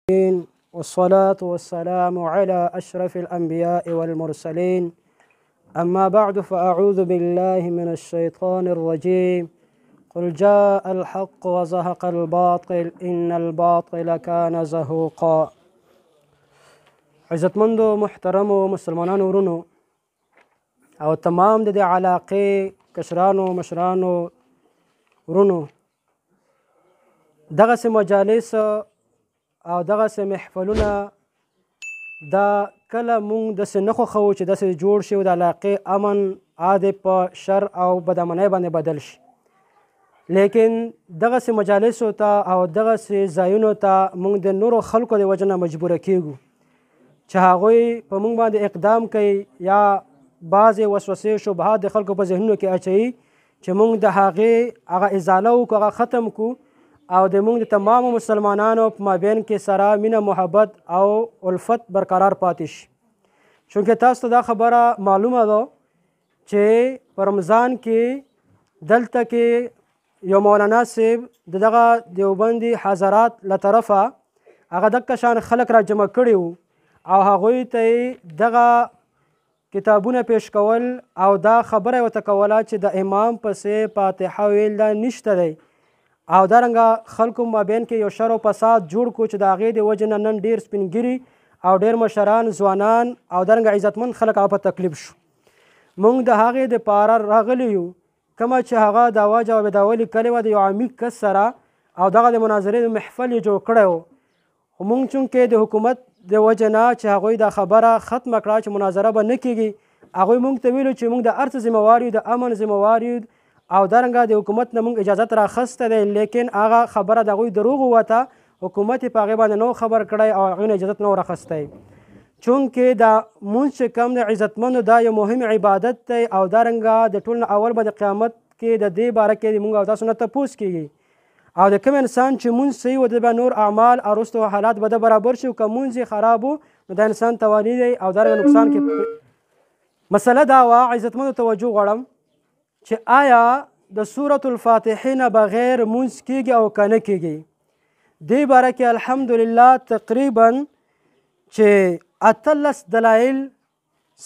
والصلاة والسلام على أشرف الأنبياء والمرسلين أما بعد فأعوذ بالله من الشيطان الرجيم قل جاء الحق وزهق الباطل إن الباطل كان زهوقا. عزتمندو محترمو مسلمانانو ورونو او تمام د علاقې کشرانو مشرانو ورونو دغسې مجالس او دغسې محفلونه دا کله مونږ داسې نه خوښوو چې داسې جوړ شي او د علاقې امن عادي په شر او بدامنۍ باندې بدل شي، لیکن دغسې مجالسو ته او دغسې ځایونو ته مونږ د نورو خلکو د وجې نه مجبوره کیږو چې هغوی په مونږ باندې اقدام کوي یا بعضې وسوسې شبهات د خلکو په ذهنونو کې اچوي چې مونږ د هغې هغه ازاله وکړو، هغه ختم کړو او د مونږ د تمامو مسلمانانو په مابین کې سره مینه محبت او الفت برقرار پاتې شي. چونکې تاسو ته دا خبره معلومه ده چې په رمضان کې دلته کې یو مولانا صاحب د دغه دیوبندي حضرات له طرفه هغه دغه شان خلک را جمع کړي وو او هغوی ته دغه کتابونه پیش کول او دا خبره ورته کوله چې د امام پسې فاتحه ویل دا نشته دی او دارنګه خلکو مابین کې یو شر او فساد جوړ کړو چې د هغې د وجې نه نن ډېر سپینګیري او ډېر مشران ځوانان او دارنګه عزتمند خلک هغه په تکلیف شو. موږ د هغې دپاره راغلي یو کومه چې هغه دعوا جوابداوه لیکلې وه د یو عمیق کس سره او دغه د مناظرې د محفل یې جوړ کړی و، خو موږ چونکې د حکومت د وجې نه چې هغوی دا خبره ختمه کړه چې مناظره به نه کېږي، هغوی موږ ته ویلو چې موږ د هر څه ذمهوار یو، د امن ذمهوار یو او دارنګه د حکومت نه موږ اجازت راخسته دی، لیکن هغه خبره د هغوی دروغ ووته، حکومت یې په هغې باندې نه خبر کړی او هغوی نه اجازت نه راخستی. چونکې دا مونځ چې کوم د عزتمندو دا یو مهم عبادت دی او دارنګه د ټول نه اول به د قیامت کې د دې باره کې موږ او تاسو نه تپوس کېږي او د کوم انسان چې مونځ صحیح و د به نور اعمال او وروسته حالات به د برابر شي او که مونځ یې خراب و نو دا انسان تواني دی او دارنګه نقصان کې مسله دا وه. عزتمندو توجه غواړم چې آیا د سورة الفاتحې نه بغیر مونځ کېږي او که نه کېږي؟ دې باره کې الحمدلله تقریبا چې 18 دلایل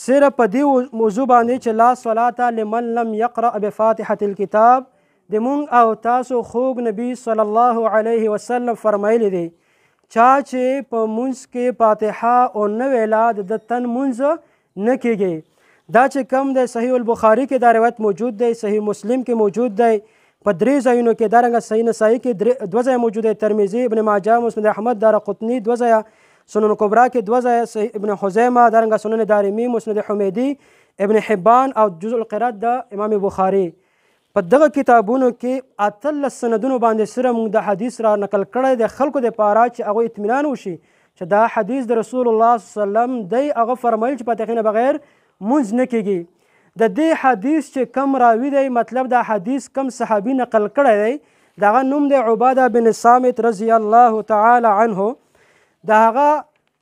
صرف په دې موضوع باندې چې لا صلاة لمن لم یقرأ بفاتحة الکتاب د مونږ او تاسو خوږ نبی صلی الله علیه وسلم فرمایلی دی چا چې په مونځ کې فاتحه او نه ویله د تن مونځ نه کېږي. دا چې کم دی صحیح البخاري کې دا روایت موجود دی، صحیح مسلم کې موجود دی، په 3 ځایونو کې دارنګه صحیح نسائی کې 2 ځایه موجود دی، ترمذي ابن ماجه مسند احمد دارقطني 2 ځایه، سنن کبرا کې 2 ځایه، صحیح ابن خزیمه دارنګه سنن دارمي مسند حمیدي ابن حبان او جزء القرات د امام بخاري. په دغه کتابونو کې 18 سندونو باندې سره موږ د حدیث را نقل کړی د خلکو دپاره چې هغوی اطمینان وشي چې دا حدیث د رسول الله صلی الله علیه وسلم دی هغه فرمایل چې فاتحې نه بغیر مونځ نه کېږي. د دې حدیث چې کم راوي دی مطلب دا حدیث کم صحابي نقل کړی دی د هغه نوم دی عباده بن صامت رضی الله تعالی عنه. د هغه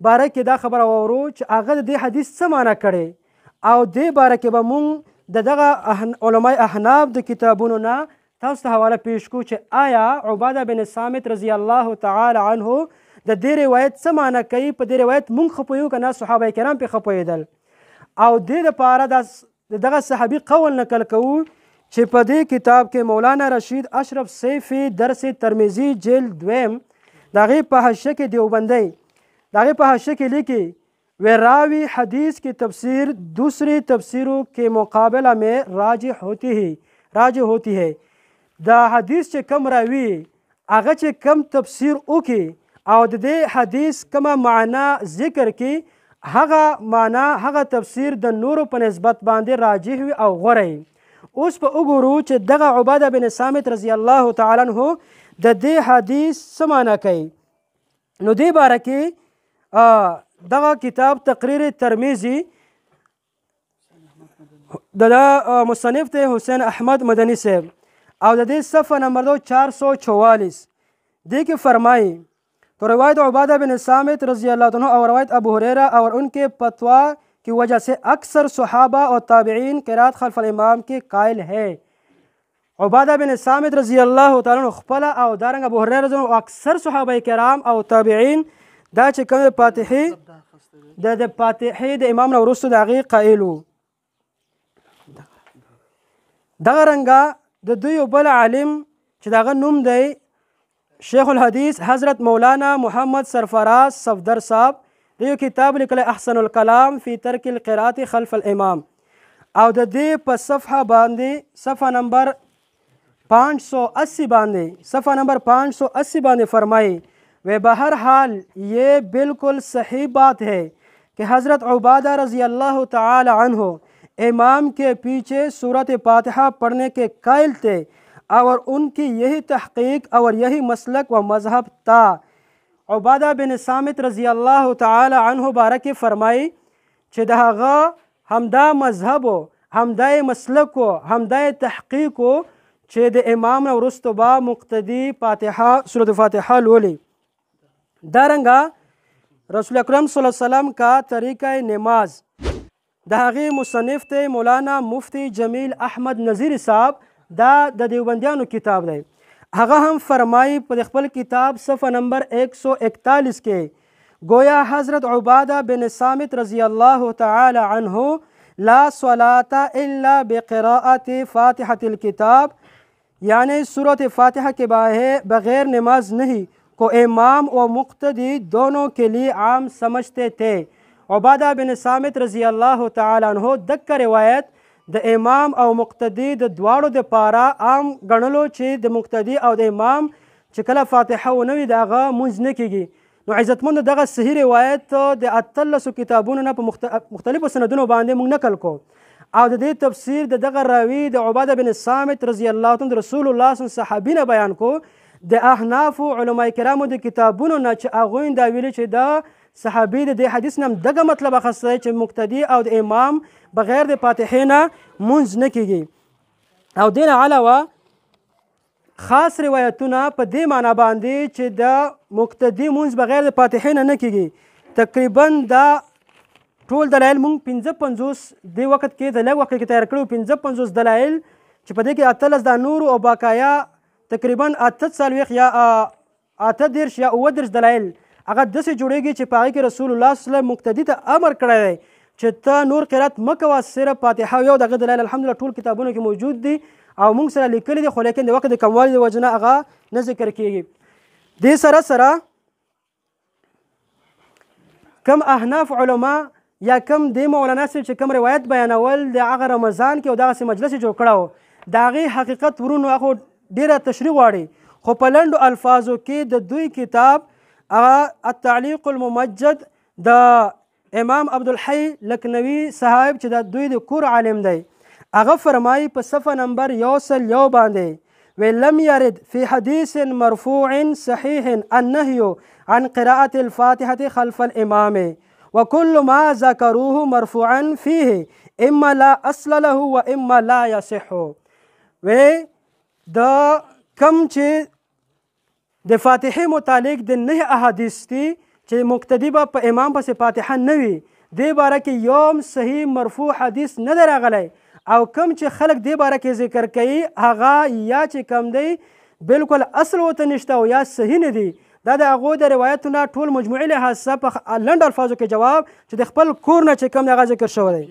باره کې دا خبره واورو چې هغه د دې حدیث څه معنی کړی او دې باره کې به مونږ د دغه علماء احناف د کتابونو نه تاسو ته حواله پیش کړو چې آیا عباده بن صامت رضی الله تعالی عنه د دې روایت څه معنی کوي. په دې روایت مونږ ښه پوهیږو که نه صحابه کرام پرې ښه پوهېدل او دې دپاره دغه صحابي قول نقل کوو چې په دې کتاب کې مولانا رشید اشرف سیفی درس ترمذی جلد 2 د هغې په حاشیه کې دیوبندی د هغې په حاشیه کې لیکي و راوی حدیث کی تفسیر دوسری تفسیروں کے مقابلہ میں راجح ہوتی ہے. دا حدیث چې کم راوي هغه چې کم تفسیر وکړي او د دې حدیث کومه معنا ذکر کړي هغه معنا هغه تفسیر د نورو په نسبت باندې راجح وي او غوره وي. اوس په وګورو چې دغه عباده بن صامت رضی الله تعالی عنه د دې حدیث څه معنا کوي. نو دې باره کې دغه کتاب تقریر ترمذی د مصنف ته حسین احمد مدنی صاحب او د دې صفحه نمبر 444 دې کې فرمایي تو روایت عبادہ بن صامت رضی اللہ عنہ اور روایت ابو ہریرہ اور ان کے فتویٰ کی وجہ سے اکثر صحابہ اور تابعین قرات خلف الامام کے قائل ہے. عبادہ بن صامت رضی اللہ تعالی عنہ خپل او دارنګ ابو هريره او اکثر صحابه کرام او تابعین دا چې کوم فاتحې د فاتحې د امام نه وروسته د هغې قایل وو. دغه رنګه د دوی یو بل عالم چې د هغه نوم دی شیخ الحدیث حضرت مولانا محمد سرفراز صفدر صاحب د یو کتاب لیکلی احسن الکلام فی ترک القرات خلف الامام او د دې په صفحه باندې صفحه نمبر 580 باندې فرمائی وہ بہرحال یہ بالکل صحیح بات ہے کہ حضرت عبادہ رضی اللہ تعالی عنہ امام کے پیچھے سورت فاتحہ پڑھنے کے قائل تھے اور ان کی یہی تحقیق اور یہی مسلک و مذہب تھا. عبادہ بن صامت رضی اللہ تعالی عنہ بارک فرمائی چې د هغه همدا مذهب و همدا مسلک و همدا تحقیق و چې د امام نه وروسته به مقتدي فاتحه سورت فاتحه لولي. دارنګه رسول اکرم صلی الله علیه وسلم کا طریقہ نماز د هغې مصنف ته مولانا مفتی جمیل احمد نظیری صاحب دا د دیوبندیانو کتاب دی. هغه هم فرمایي په خپل کتاب صفحه نمبر 141 کې گویا حضرت عبادہ بن صامت رضی اللہ تعالی عنہ لا صلاة الا بقراءت فاتحة الکتاب یعنی صورت فاتحہ کے بغیر نماز نہیں کو امام و مقتدی دونوں کے لیے عام سمجھتے تھے. عبادہ بن صامت رضی اللہ تعالی عنہ دک روایت د امام او مقتدی د دواړو د پاره عام ګڼلو چې د مقتدی او د امام چې کله فاتحه ونه وي د هغه مونځ نه کیږي. نو عزتمند دغه صحیح روایت د 18 کتابونو نه په مختلفو سندونو باندې موږ نقل کو او د دې تفسیر د دغه راوي د عبادة بن صامت رضی الله عنه رسول الله صلی الله علیه صحابي نه بیان کو. د احناف علماء کرامو د کتابونو نه چې هغوی دا ویلي چې دا صحابي د دې حدیث نه دغه مطلب اخیستی چې مقتدي او د امام بغیر د فاتحې نه مونځ نه کیږي. او دې نه علاوه خاص روایتونه په دې معنا باندې چې د مقتدي مونځ بغیر د فاتحې نه کیږي. تقریبا دا ټول دلایل مونږ 55 دې وخت کې د لږ وخت کې تیار کړو 55 دلایل چې په دې کې 18 د نور او باقایا تقریبا 48 یا 38 یا 39 دلایل هغه داسې جوړیږي چې په هغې کې رسول الله صلی الله علیه وسلم مقتدي ته امر کړی دی چې ته نور قرات مه کوه صرف فاتحه یو دغه دلایل الحمدلله ټول کتابونو کې موجود دي او موږ سره لیکلي دي خو لیکن د وخت د کموالي د وجې نه هغه نه ذکر کیږي. دې سره سره کم احناف علما یا کم د مولانا صاحب چې کم روایت بیانول د هغه رمضان کې او دغسې مجلس جوړ کړی و د هغې حقیقت ورونو هغه ډېره تشریح غواړي خو په لنډو الفاظو کې د دوی کتاب التعلیق الممجد د امام عبدالحی لکنوی صاحب چې د دوی د کور عالم دی هغه فرمایي په صفحه نمبر 101 باندې ولم يرد في حديث مرفوع صحيح النهي عن قراءة الفاتحة خلف الإمام وكل ما ذكروه مرفوعا فيه إما لا أصل له وإما لا يصح. و د کم چې د فاتحې متعلق د 9 احادیث دي چې مقتدي به په امام پسې فاتحه نه وي دې باره کې یوم صحیح مرفوع حدیث نه دی راغلی او کم چې خلک دې باره کې ذکر کوي هغه یا چې کم دی بالکل اصل ورته نشته او یا صحیح نه دي. دا د هغو د روایتونه ټول مجموعي لحاظ په لنډ الفاظو کې جواب چې د خپل کور نه چې کم دی هغه ذکر شوی دی.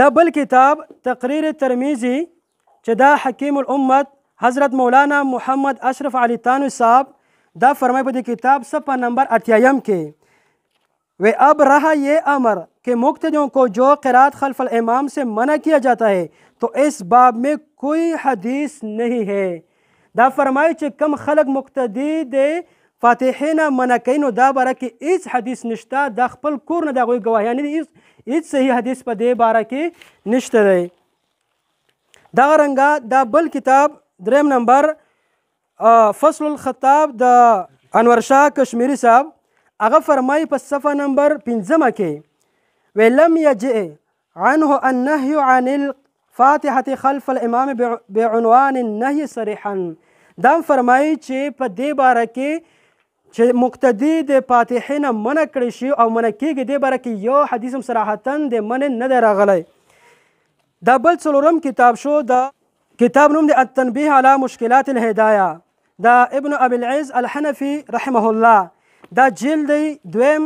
دا بل کتاب تقریر ترمیزی چې دا حکیم الامت حضرت مولانا محمد اشرف علی تانوی صاحب دا فرمائی په دې کتاب صفحہ نمبر 88 کې و اب رہا یہ امر کہ مقتدیوں کو جو قرات خلف الامام سے منع کیا جاتا ہے تو اس باب میں کوئی حدیث نہیں ہے. دا فرمائی چې کم خلق مقتدی د فاتحې نه منع کوي نو دا باره کې هیڅ حدیث نشته دا خپل کور نه د هغوی ګواهیان دي هیڅ صحیح حدیث په دې باره کې نشته دی. دغه رنګه دا بل کتاب دریم نمبر فصل الخطاب د انور شاه کشمیری صاحب هغه فرمایي په صفحه نمبر 15 کې ولم یجئ عنه النهي عن الفاتحة خلف الامام بعنوان النهي صریحا. دا فرمایي چې په دې باره کې چې مقتدي د فاتحې نه منع کړی شي او منع کېږي دې باره کې یو حدیث هم صراحتا د منع نه دی راغلی. دا بل څلورم کتاب شو د کتاب نوم دی التنبیه علی مشکلات الهدایه دا ابن ابي العز الحنفي رحمه الله دا جلد دویم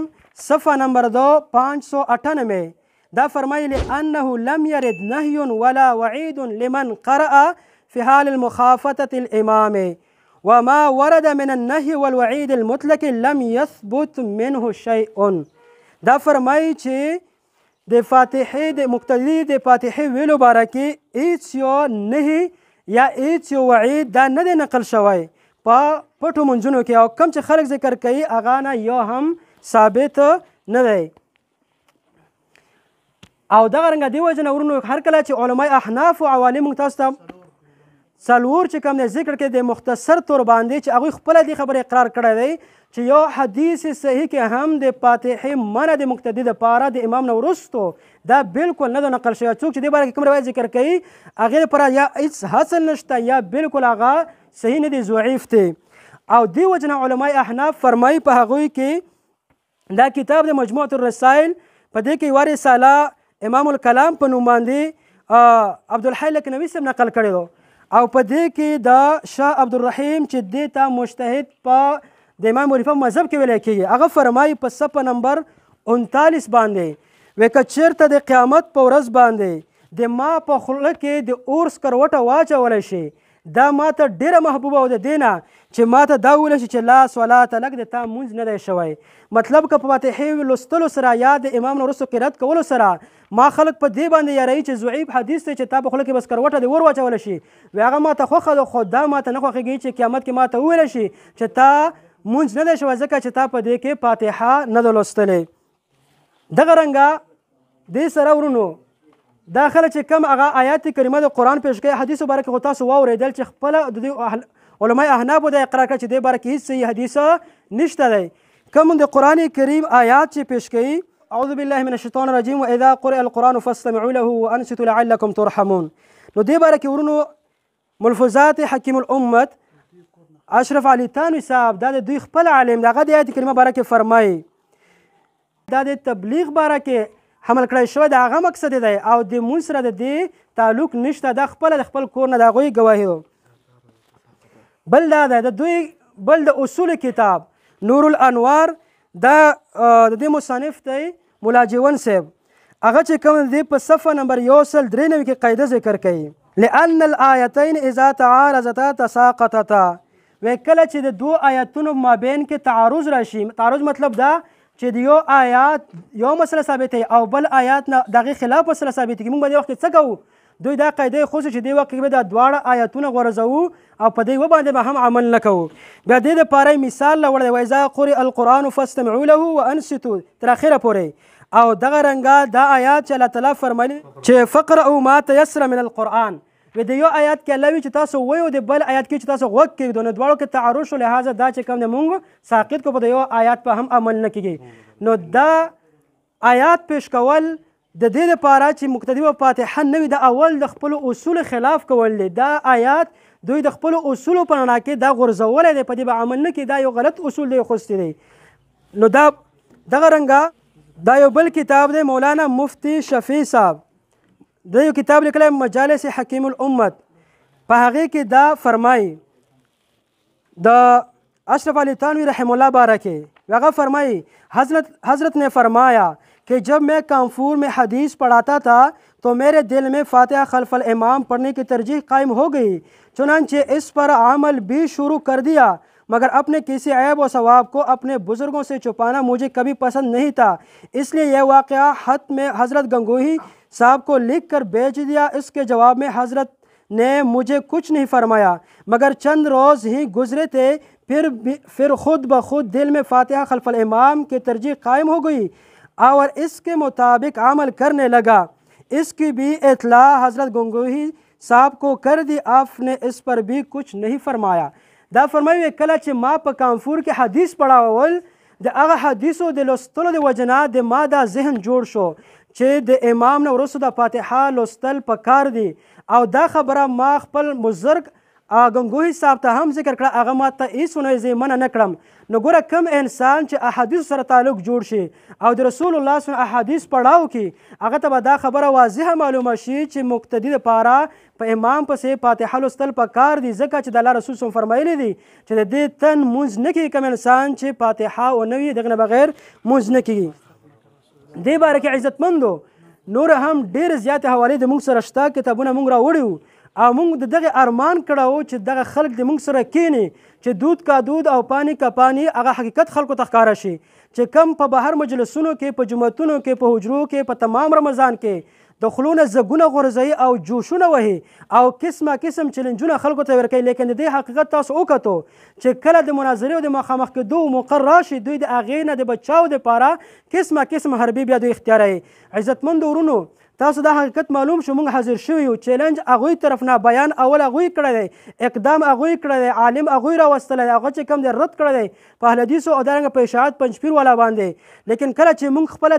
صفحه نمبر 2 598 دا فرمایي لأنه لم يرد نهي ولا وعيد لمن قرأ في حال المخافة الإمام وما ورد من النهي والوعيد المطلق لم يثبت منه شيء. دا فرمایي چې د فاتحې د مقتدي د فاتحې ویلو باره کې هیڅ یو نهي یا هیڅ یو وعید دا نه دی نقل شوی په پټو منځونو کې، او کوم چې خلک ذکر کوي هغه نه یو هم ثابت نه دی. او دغه رنګه دې وجه نه ورونو هر کله چې علماء احناف او عوالم تاسو ته څلور چې کوم ذکر کې د مختصر طور باندې چې هغوی خپله دې خبرې اقرار کړی دی چې یو حدیث صحیح کې هم د فاتحې منع د مقتدي دپاره د امام نه وروستو دا بالکل نه ده نقل شوی. څوک چې دې باره کې کوم روایت ذکر کوي هغې لپاره یا هېڅ حسن نشته یا بالکل هغه صحیح نه دی، ضعیف دی. او دې وجه نه علماء احناف فرمایي په هغوی کې دا کتاب د مجموعة الرسائل په دې کې یوه رساله امام الکلام په نوم باندې عبدالحی لکنوي صاحب نقل کړی دی، او په دې کې د شاه عبدالرحیم چې دې ته مجتهد په د امام ابو حنیفه مذهب کې ویلی کېږي هغه فرمایي په صفحه نمبر 39 باندې وی که چېرته د قیامت په ورځ باندې د ما په خوله کې د اور سکروټه واچولی شي دا ما ته ډېره محبوبه او د دې نه چې ما ته دا وویلی شي چې لا صلاة لک د تا مونځ نه دی شوی. مطلب که په فاتحې لوستلو سره یا د امام نه وروستو قرات کولو سره ما خلک په دې باندې یاروي چې ضعیف حدیث دی چې تا په خوله کې بس کروټه د اور واچولی شي، وی هغه ما ته خوښه ده، خو دا ما ته نه خوښېږي چې قیامت کې ما ته وویلی شي چې تا مونځ نه دی شوی ځکه چې تا په دې کې فاتحه نه ده لوستلې. دغه رنګه دې سره ورونو دا خلک چې کوم هغه آیات کریمه د قرآن پیش کوي حدیثو باره کې خو تاسو واورېدل چې خپله د دې علماء احنافو دا اقرار کړه چې دې باره کې هېڅ صحیح حدیث نشته دی. کوم د قرآن کریم آیات چې پیش کوي اعوذ بالله من الشیطان الرجیم واذا قرئ القرآن فاستمعوا له وانصتوا لعلکم ترحمون. نو دې باره کې ورونو ملفوظات حکیم الامت اشرف علي تانوي صاحب دا د دوی خپل عالم د هغه د آیت کریمه باره کې فرمایي دا د تبلیغ باره کې حمل کړی شوی د هغه مقصد دی او د مونځ سره د دې تعلق نشته، دا خپله د خپل کور نه د هغوی ګواهي. بل دا دی د دوی بل د اصول کتاب نور الانوار دا د دې مصنف دی ملا جیون صاحب هغه چې کوم دی په صفحه نمبر 193 کې قاعده ذکر کوي لأن الآیتین اذا تعارضتا تساقطتا. وی کله چې د دوه آیتونو مابین کې تعارض راشي، تعارض مطلب دا چې د یو آیات یو مسله ثابته او بل آیات نه د هغې خلاف مسله ثابته کړي، موږ به دې وخت کې څه کوو؟ دوی دا قاعده یې خوښه چې دې وخت کې به دا دواړه آیتونه غورځوو او په دې باندې به هم عمل نه کوو. بیا دې دپاره مثال راوړی دی واذا قرئ القرآن فاستمعوا له وانصتوا تر اخره پورې. او دغه رنګه دا آیات چې الله تعالی فرمایي چې فقرؤوا ما تیسر من القرآن، د یو آیات کې الله وي چې تاسو وایو د بل آیات کې چې تاسو غوږ کېږدو، نو دواړو کې تعارض شو، لهذا دا چې کوم دی مونږ ساقط کو په د یو آیات په هم عمل نه کېږي. نو دا آیات پیش کول د دې دپاره چې مقتدي په فاتحه نه وي د اول د خپلو اصولو خلاف کول دی. دا آیات دوی د خپلو اصولو په رڼا کې دا غورځولی دی، په دې به عمل نه کړي، دا یو غلط اصول دی خوستی دی. نو دا دغه رنګه دا یو بل کتاب دی مولانا مفتی شفیع صاحب دا یو کتاب لیکلی مجالس حکیم الامت، په هغې کې دا فرمایي د اشرف علی تانوی رحم الله بارہ کې هغه فرمایي حضرت نے فرمایا کہ جب میں کانفور میں حدیث پڑھاتا تھا تو میرے دل میں فاتحہ خلف الامام پڑھنے کی ترجیح قائم ہو گئی، چنانچہ اس پر عمل بھی شروع کر دیا، مگر اپنے کسی عیب و ثواب کو اپنے بزرگوں سے چھپانا مجھے کبھی پسند نہیں تھا، اس لیے یہ واقعہ خط میں حضرت گنگوہی صاحب کو لکھ کر بھیج دیا۔ اس کے جواب میں حضرت نے مجھے کچھ نہیں فرمایا، مگر چند روز ہی گزرے تھے پھر خود بخود دل میں فاتحہ خلف الامام کی ترجیح قائم ہو گئی اور اس کے مطابق عمل کرنے لگا۔ اس کی بھی اطلاع حضرت گنگوہی صاحب کو کر دی، آپ نے اس پر بھی کچھ نہیں فرمایا۔ دا فرمایي کله چې ما په کانفور کې حدیث پڑھاول د هغه حدیثو د لوستلو د وجه نه د ما دا ذهن جوړ شو چې د امام نه وروسته د فاتحه لوستل پکار دي، او دا خبره ما خپل بزرګ ګنګوهي صاحب ته هم ذکر کړه، هغه ما ته هېڅ ونه زه یې منع نه کړم. نو ګوره کم انسان چې احادیثو سره تعلق جوړ شي او د رسول الله صلی الله احادیث پړاو کړي، هغه ته به دا خبره واضحه معلومه شي چې مقتدي دپاره په امام پسې فاتحه لوستل پکار دي، ځکه چې د الله رسول صلی فرمایلی دي چې د دې تن مونځ نه کوي کوم انسان چې فاتحه ونه وي دغه نه بغیر مونځ نه کېږي. دې باره کې عزتمندو نور هم ډېرې زیاتې حوالې د موږ سره شته، کتابونه موږ راوړي وو او موږ د دغه ارمان کړی و چې دغه خلک د موږ سره کینی چې دود کا دود او پانی کا پانی هغه حقیقت خلکو ته ښکاره شي، چې کم په بهر مجلسونو کې، په جوماتونو کې، په حجرو کې، په تمام رمضان کې د خلونه زګونه غورځوي او جوشونه وهي او قسمه قسم چیلنجونه خلکو ته ورکوي. لیکن د دې حقیقت تاسو وکتو چې کله د مناظرې او د مخامخ کېدو موقع راشي، دوی د هغې نه د بچاو دپاره قسمه قسم حربي بیا دوی اختیاروي. عزتمندو ورونو تاسو دا حقیقت معلوم شو، موږ حاضر شوي یو. چیلنج هغوی طرف نه، بیان اول هغوی کړی دی، اقدام هغوی کړی دی، عالم هغوی راوستلی دی، هغه چې کوم دی رد کړی دی په اهل حدیثو او دارنګه په اشاعت پنجپیر والا باندې. لیکن کله چې موږ خپله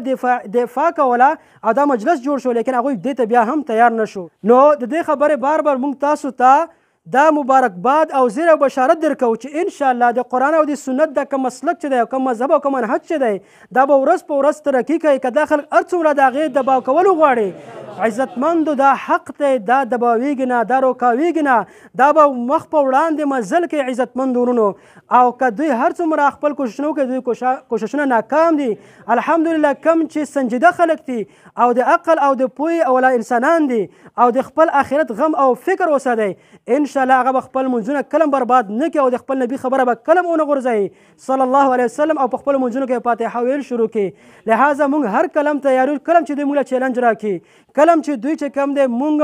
دفاع کوله او دا مجلس جوړ شو، لیکن هغوی دې ته بیا هم تیار نه شو. نو د دې خبرې بار بار موږ تاسو ته دا مبارکباد او زیر او بشارت درکو چې انشاءالله د قرآن او د سنت دا کوم مسلک چې دی او کوم مذهب او کوم منهج چې دی دا به ورځ په ورځ ترقي کوي. که دا خلک هر څومره د هغې دباو کولو غواړي، عزتمندو دا حق دی، دا دباویږي نه، دا روکاویږي نه، دا به مخ په وړاندې مزل کوي. عزتمندو ورونو او که دوی هر څومره خپل کوششونه وکړي، دوی کوششونه ناکام دي. الحمدلله کم چې سنجیده خلک دي او د عقل او د پوهې اولا انسانان دي او د خپل آخرت غم او فکر وساتئ، انشاءالله هغه به خپل منځونه کلم برباد نه کړي او د خپل نبي خبره به کلم ونه غورځوي صلی الله علیه وسلم او په خپلو منځونو کې فاتحه ویل شروع کړي. لهذا موږ هر کلم تیارو، کلم چې دوی موږ له چیلنج راکړي، کلم چې دوی چې کم دی مونږ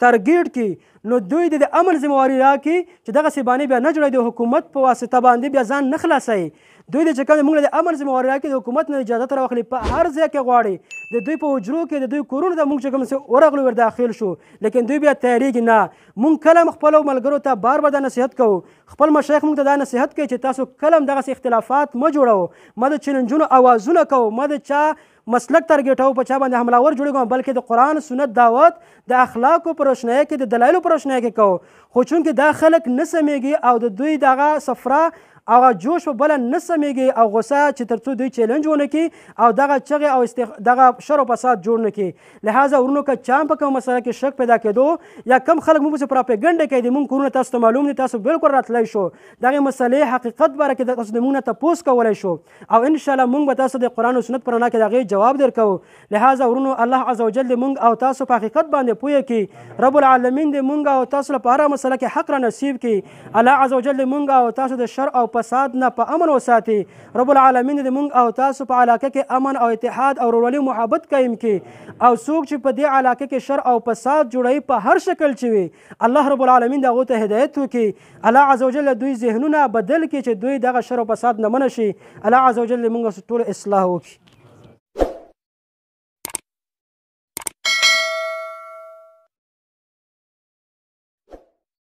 تارګیټ کړي، نو دوی د عمل ذمواري راکړي چې دغسې باندې بیا نه جوړوي، د حکومت په واسطه باندې بیا ځان نه خلاصوي. دوی د چې کوم موږ د امر ذمواري راکړي، د حکومت نه اجازت راواخلي، په هر ځای کې غواړي د دوی په حجرو کې د دوی کورونو ته موږ چې کوم څه ورغلو ور داخل شو، لیکن دوی بیا تیارېږي نه. موږ کلم خپلو ملګرو ته بار بار دا نصیحت کوو، خپل مشایخ موږ ته دا نصیحت کوي چې تاسو کلم دغسې اختلافات مه جوړوو، ما د چیلنجونو اوازونه کوو، ما د چا مسلک تارګېټوو، په چا باندې حملاور جوړېږو، بلکې د قرآن سنت دعوت د اخلاقو په روشنایۍ کې، د دلایلو په روشنایۍ کې کوو. خو چونکې دا خلک نه سمیږي او د دوی دغه صفرا هغه جوش په بله نه سمیږي او غصه چې تر څو دوی چیلنج ونه کړي او دغه چغې او دغه شر او فساد جوړ نه کړي. لهذا ورونو که چا په کومه مسله کې شک پیدا کېدو یا کم خلک موږ پسې پراپېګنډه کوي، د موږ کورونه تاسو ته معلوم دي، تاسو بالکل راتلی شو، دغې مسلې حقیقت باره کې تاسو د موږ نه تپوس کولی شو او انشاءالله موږ به تاسو د قرآن او سنت په رڼا کې د هغې جواب درکوو. لهذا ورونو الله عز وجل د موږ او تاسو په حقیقت باندې پوهه کړي، رب العالمین د موږ او تاسو لپاره هره مسله کې حق را نصیب کړي. الله عز وجل د موږ او تاسو د شر او فساد نه په امن وساتي. رب العالمین د موږ او تاسو په علاقه کې امن او اتحاد او ورورولي محبت قایم کړي او څوک چې په دې علاقه کې شر او فساد جوړوي په هر شکل چې وي، الله رب العالمین د هغو ته هدایت وکړي. الله عز وجل دوی ذهنونه بدل کړي چې دوی دغه شر او فساد نه منع شي. الله عز وجل موږ ټول اصلاح وکړي.